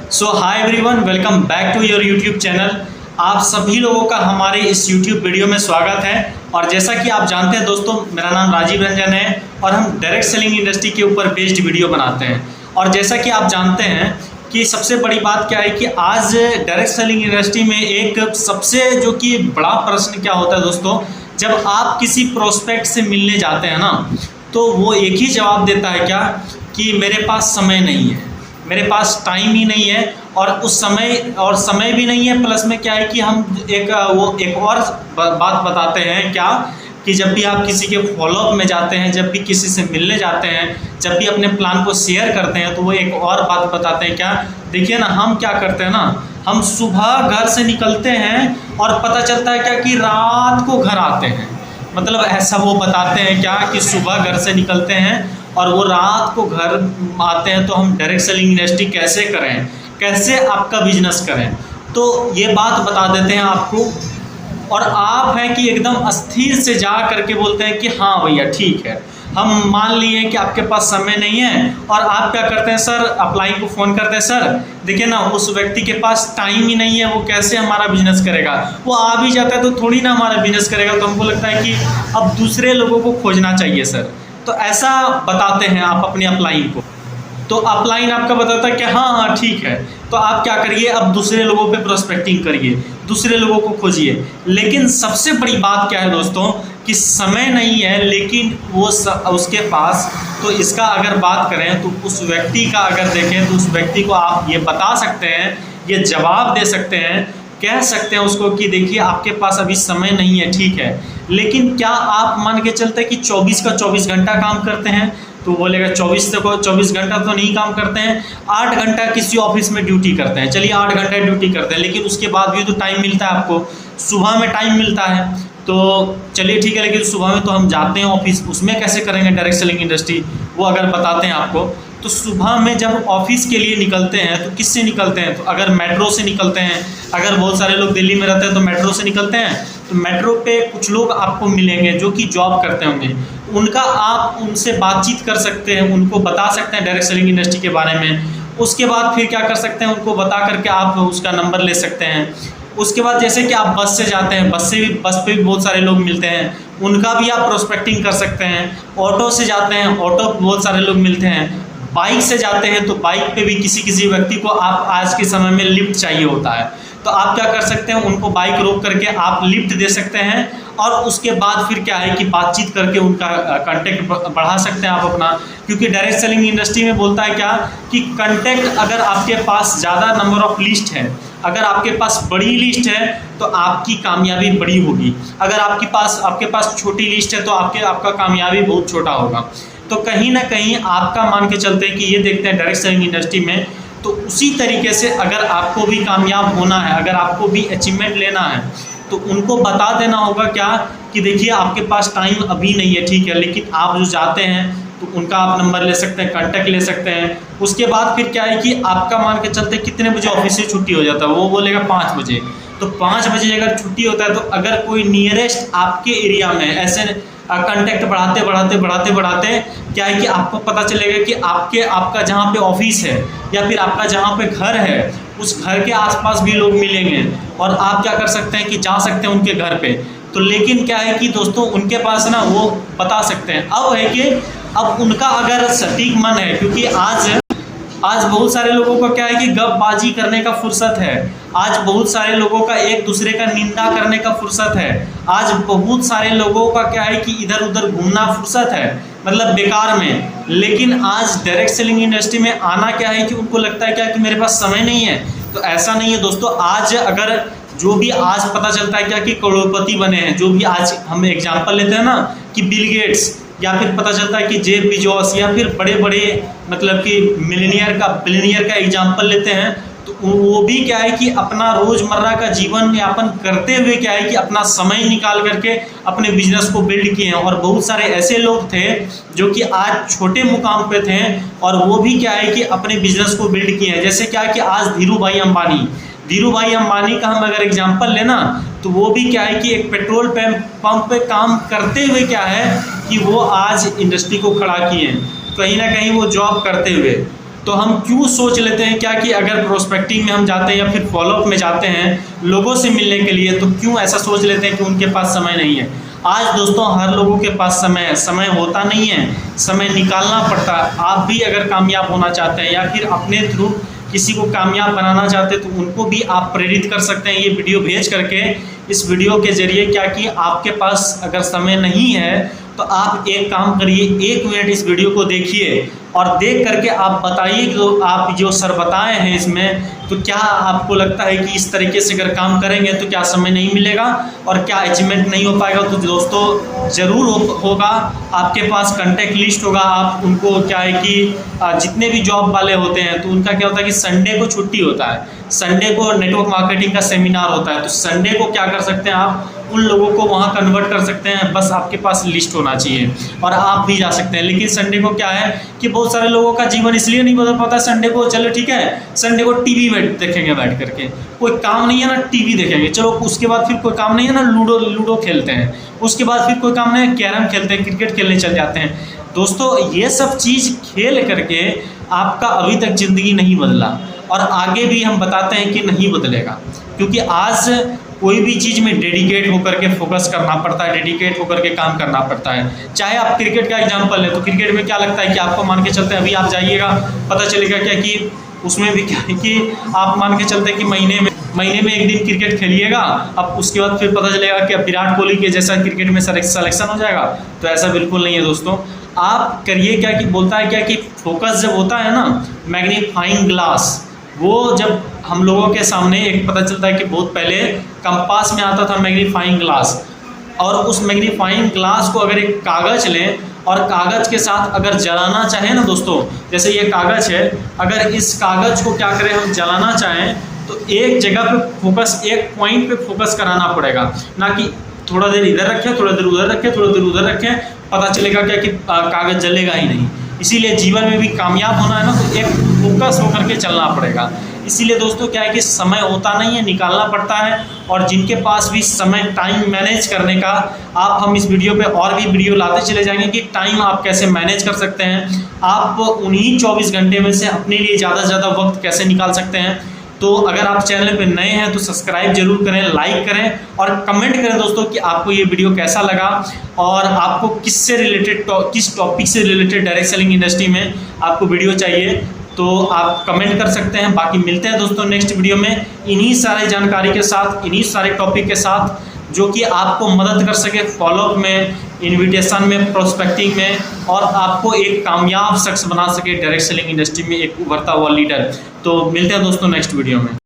So hi everyone, welcome back to your YouTube channel. आप सभी लोगों का हमारे इस यूट्यूब वीडियो में स्वागत है। और जैसा कि आप जानते हैं दोस्तों, मेरा नाम राजीव रंजन है और हम डायरेक्ट सेलिंग इंडस्ट्री के ऊपर बेस्ड वीडियो बनाते हैं। और जैसा कि आप जानते हैं कि सबसे बड़ी बात क्या है कि आज डायरेक्ट सेलिंग इंडस्ट्री में एक सबसे जो कि बड़ा प्रश्न क्या होता है दोस्तों, जब आप किसी प्रोस्पेक्ट से मिलने जाते हैं ना, तो वो एक ही जवाब देता है क्या कि मेरे पास समय नहीं है, मेरे पास टाइम ही नहीं है। और उस समय भी नहीं है, प्लस में क्या है कि हम एक और बात बताते हैं क्या कि जब भी आप किसी के फॉलोअप में जाते हैं, जब भी किसी से मिलने जाते हैं, जब भी अपने प्लान को शेयर करते हैं, तो वो एक और बात बताते हैं क्या। देखिए ना, हम क्या करते हैं ना, हम सुबह घर से निकलते हैं और पता चलता है क्या कि रात को घर आते हैं। मतलब ऐसा वो बताते हैं क्या कि सुबह घर से निकलते हैं और वो रात को घर आते हैं। तो हम डायरेक्ट सेलिंग इंडस्ट्री कैसे करें, कैसे आपका बिजनेस करें, तो ये बात बता देते हैं आपको। और आप हैं कि एकदम अस्थिर से जा करके बोलते हैं कि हाँ भैया ठीक है, हम मान लिए कि आपके पास समय नहीं है। और आप क्या करते हैं सर, अपलाइन को फ़ोन करते हैं, सर देखिए ना उस व्यक्ति के पास टाइम ही नहीं है, वो कैसे हमारा बिजनेस करेगा, वो आ भी जाता है तो थोड़ी ना हमारा बिजनेस करेगा। तो हमको लगता है कि अब दूसरे लोगों को खोजना चाहिए सर। तो ऐसा बताते हैं आप अपने अपलाइन को। तो अपलाइन आपका बताता है कि हाँ ठीक है, तो आप क्या करिए, अब दूसरे लोगों पे प्रोस्पेक्टिंग करिए, दूसरे लोगों को खोजिए। लेकिन सबसे बड़ी बात क्या है दोस्तों कि समय नहीं है, लेकिन वो उसके पास, तो इसका अगर बात करें तो उस व्यक्ति का अगर देखें तो उस व्यक्ति को आप ये बता सकते हैं, ये जवाब दे सकते हैं, कह सकते हैं उसको कि देखिए आपके पास अभी समय नहीं है, ठीक है, लेकिन क्या आप मान के चलते हैं कि 24 का 24 घंटा काम करते हैं? तो बोलेगा 24 घंटा तो नहीं काम करते हैं, 8 घंटा किसी ऑफिस में ड्यूटी करते हैं। चलिए 8 घंटा ड्यूटी करते हैं, लेकिन उसके बाद भी तो टाइम मिलता है आपको, सुबह में टाइम मिलता है। तो चलिए ठीक है, लेकिन सुबह में तो हम जाते हैं ऑफिस, उसमें कैसे करेंगे डायरेक्ट सेलिंग इंडस्ट्री, वो अगर बताते हैं आपको। तो सुबह में जब ऑफिस के लिए निकलते हैं तो किससे निकलते हैं, तो अगर मेट्रो से निकलते हैं, अगर बहुत सारे लोग दिल्ली में रहते हैं तो मेट्रो से निकलते हैं। तो मेट्रो पे कुछ लोग आपको मिलेंगे जो कि जॉब करते होंगे, उनका आप उनसे बातचीत कर सकते हैं, उनको बता सकते हैं डायरेक्ट सेलिंग इंडस्ट्री के बारे में। उसके बाद फिर क्या कर सकते हैं, उनको बता करके आप उसका नंबर ले सकते हैं। उसके बाद जैसे कि आप बस से जाते हैं, बस पे भी बहुत सारे लोग मिलते हैं, उनका भी आप प्रोस्पेक्टिंग कर सकते हैं। ऑटो से जाते हैं, ऑटो बहुत सारे लोग मिलते हैं। बाइक से जाते हैं तो बाइक पे भी किसी व्यक्ति को आप आज के समय में लिफ्ट चाहिए होता है, तो आप क्या कर सकते हैं, उनको बाइक रोक करके आप लिफ्ट दे सकते हैं। और उसके बाद फिर क्या है कि बातचीत करके उनका कांटेक्ट बढ़ा सकते हैं आप अपना। क्योंकि डायरेक्ट सेलिंग इंडस्ट्री में बोलता है क्या कि कांटेक्ट अगर आपके पास ज़्यादा नंबर ऑफ लिस्ट है, अगर आपके पास बड़ी लिस्ट है तो आपकी कामयाबी बड़ी होगी। अगर आपके पास छोटी लिस्ट है तो आपका कामयाबी बहुत छोटा होगा। तो कहीं ना कहीं आपका मान के चलते हैं कि ये देखते हैं डायरेक्ट सेलिंग इंडस्ट्री में, तो उसी तरीके से अगर आपको भी कामयाब होना है, अगर आपको भी अचीवमेंट लेना है, तो उनको बता देना होगा क्या कि देखिए आपके पास टाइम अभी नहीं है, ठीक है, लेकिन आप जो जाते हैं तो उनका आप नंबर ले सकते हैं, कांटेक्ट ले सकते हैं। उसके बाद फिर क्या है कि आपका मान के चलते कितने बजे ऑफिस से छुट्टी हो जाता है, वो बोलेगा 5 बजे। तो 5 बजे अगर छुट्टी होता है तो अगर कोई नियरेस्ट आपके एरिया में ऐसे कांटेक्ट बढ़ाते क्या है कि आपको पता चलेगा कि आपका जहाँ पे ऑफिस है या फिर आपका जहाँ पे घर है, उस घर के आसपास भी लोग मिलेंगे और आप क्या कर सकते हैं कि जा सकते हैं उनके घर पे। तो लेकिन क्या है कि दोस्तों उनके पास ना वो बता सकते हैं, अब है कि अब उनका अगर सटीक मन है, क्योंकि आज बहुत सारे लोगों का क्या है कि गपबाजी करने का फुर्सत है, आज बहुत सारे लोगों का एक दूसरे का निंदा करने का फुर्सत है, आज बहुत सारे लोगों का क्या है कि इधर उधर घूमना फुर्सत है, मतलब बेकार में। लेकिन आज डायरेक्ट सेलिंग इंडस्ट्री में आना क्या है कि उनको लगता है क्या कि मेरे पास समय नहीं है। तो ऐसा नहीं है दोस्तों, आज अगर जो भी आज पता चलता है क्या कि करोड़पति बने हैं, जो भी आज हम एग्जाम्पल लेते हैं ना कि बिल गेट्स, या फिर पता चलता है कि जेफ बेजोस, या फिर बड़े बड़े मतलब कि बिलियनियर का एग्जाम्पल लेते हैं, तो वो भी क्या है कि अपना रोज़मर्रा का जीवन यापन करते हुए क्या है कि अपना समय निकाल करके अपने बिजनेस को बिल्ड किए हैं। और बहुत सारे ऐसे लोग थे जो कि आज छोटे मुकाम पे थे और वो भी क्या है कि अपने बिजनेस को बिल्ड किए हैं। जैसे क्या है कि आज धीरू भाई अंबानी का हम अगर एग्जाम्पल लेना, तो वो भी क्या है कि एक पेट्रोल पंप पे काम करते हुए क्या है कि वो आज इंडस्ट्री को खड़ा किए हैं, कहीं ना कहीं वो जॉब करते हुए। तो हम क्यों सोच लेते हैं क्या कि अगर प्रोस्पेक्टिंग में हम जाते हैं या फिर फॉलोअप में जाते हैं लोगों से मिलने के लिए, तो क्यों ऐसा सोच लेते हैं कि उनके पास समय नहीं है। आज दोस्तों हर लोगों के पास समय है, समय होता नहीं है, समय निकालना पड़ता है। आप भी अगर कामयाब होना चाहते हैं या फिर अपने थ्रू किसी को कामयाब बनाना चाहते हैं तो उनको भी आप प्रेरित कर सकते हैं ये वीडियो भेज करके। इस वीडियो के जरिए क्या कि आपके पास अगर समय नहीं है तो आप एक काम करिए, 1 मिनट इस वीडियो को देखिए और देख करके आप बताइए कि आप जो सर बताए हैं इसमें, तो क्या आपको लगता है कि इस तरीके से अगर काम करेंगे तो क्या समय नहीं मिलेगा और क्या अचीवमेंट नहीं हो पाएगा। तो दोस्तों ज़रूर होगा, आपके पास कॉन्टैक्ट लिस्ट होगा। आप उनको क्या है कि जितने भी जॉब वाले होते हैं तो उनका क्या होता है कि संडे को छुट्टी होता है, संडे को नेटवर्क मार्केटिंग का सेमिनार होता है, तो संडे को क्या कर सकते हैं आप उन लोगों को वहाँ कन्वर्ट कर सकते हैं। बस आपके पास लिस्ट होना चाहिए और आप भी जा सकते हैं। लेकिन संडे को क्या है कि बहुत सारे लोगों का जीवन इसलिए नहीं बदल पाता संडे को, चलो ठीक है संडे को टीवी देखेंगे बैठ करके, कोई काम नहीं है ना टीवी देखेंगे, चलो उसके बाद फिर कोई काम नहीं है ना लूडो खेलते हैं, उसके बाद फिर कोई काम नहीं है कैरम खेलते हैं, क्रिकेट खेलने चल जाते हैं। दोस्तों ये सब चीज़ खेल करके आपका अभी तक ज़िंदगी नहीं बदला और आगे भी हम बताते हैं कि नहीं बदलेगा, क्योंकि आज कोई भी चीज़ में डेडिकेट होकर के फोकस करना पड़ता है, डेडिकेट होकर के काम करना पड़ता है। चाहे आप क्रिकेट का एग्जांपल लें तो क्रिकेट में क्या लगता है कि आपको मान के चलते हैं अभी आप जाइएगा पता चलेगा क्या कि उसमें भी क्या है कि आप मान के चलते हैं कि महीने में 1 दिन क्रिकेट खेलिएगा, अब उसके बाद फिर पता चलेगा कि अब विराट कोहली के जैसा क्रिकेट में सिलेक्शन हो जाएगा। तो ऐसा बिल्कुल नहीं है दोस्तों। आप करिए क्या कि बोलता है क्या कि फोकस जब होता है ना, मैग्नीफाइंग ग्लास, वो जब हम लोगों के सामने एक पता चलता है कि बहुत पहले कंपास में आता था मैग्नीफाइंग ग्लास, और उस मैग्नीफाइंग ग्लास को अगर एक कागज़ लें और कागज़ के साथ अगर जलाना चाहें ना दोस्तों, जैसे ये कागज़ है, अगर इस कागज़ को क्या करें हम जलाना चाहें तो एक जगह पे फोकस, एक पॉइंट पे फोकस कराना पड़ेगा, ना कि थोड़ा देर इधर रखें थोड़ा देर उधर रखें थोड़ा देर उधर रखें, पता चलेगा क्या कि कागज़ जलेगा ही नहीं। इसीलिए जीवन में भी कामयाब होना है ना तो एक फोकस होकर के चलना पड़ेगा। इसीलिए दोस्तों क्या है कि समय होता नहीं है, निकालना पड़ता है। और जिनके पास भी समय, टाइम मैनेज करने का, आप हम इस वीडियो पे और भी वीडियो लाते चले जाएंगे कि टाइम आप कैसे मैनेज कर सकते हैं, आप उन्हीं 24 घंटे में से अपने लिए ज़्यादा से ज़्यादा वक्त कैसे निकाल सकते हैं। तो अगर आप चैनल पे नए हैं तो सब्सक्राइब जरूर करें, लाइक करें और कमेंट करें दोस्तों कि आपको ये वीडियो कैसा लगा और आपको किससे रिलेटेड, किस टॉपिक से रिलेटेड डायरेक्ट सेलिंग इंडस्ट्री में आपको वीडियो चाहिए, तो आप कमेंट कर सकते हैं। बाकी मिलते हैं दोस्तों नेक्स्ट वीडियो में इन्हीं सारे जानकारी के साथ, इन्हीं सारे टॉपिक के साथ जो कि आपको मदद कर सके फॉलोअप में, इन्विटेशन में, प्रोस्पेक्टिंग में, और आपको एक कामयाब शख्स बना सके डायरेक्ट सेलिंग इंडस्ट्री में, एक उभरता हुआ लीडर। तो मिलते हैं दोस्तों नेक्स्ट वीडियो में।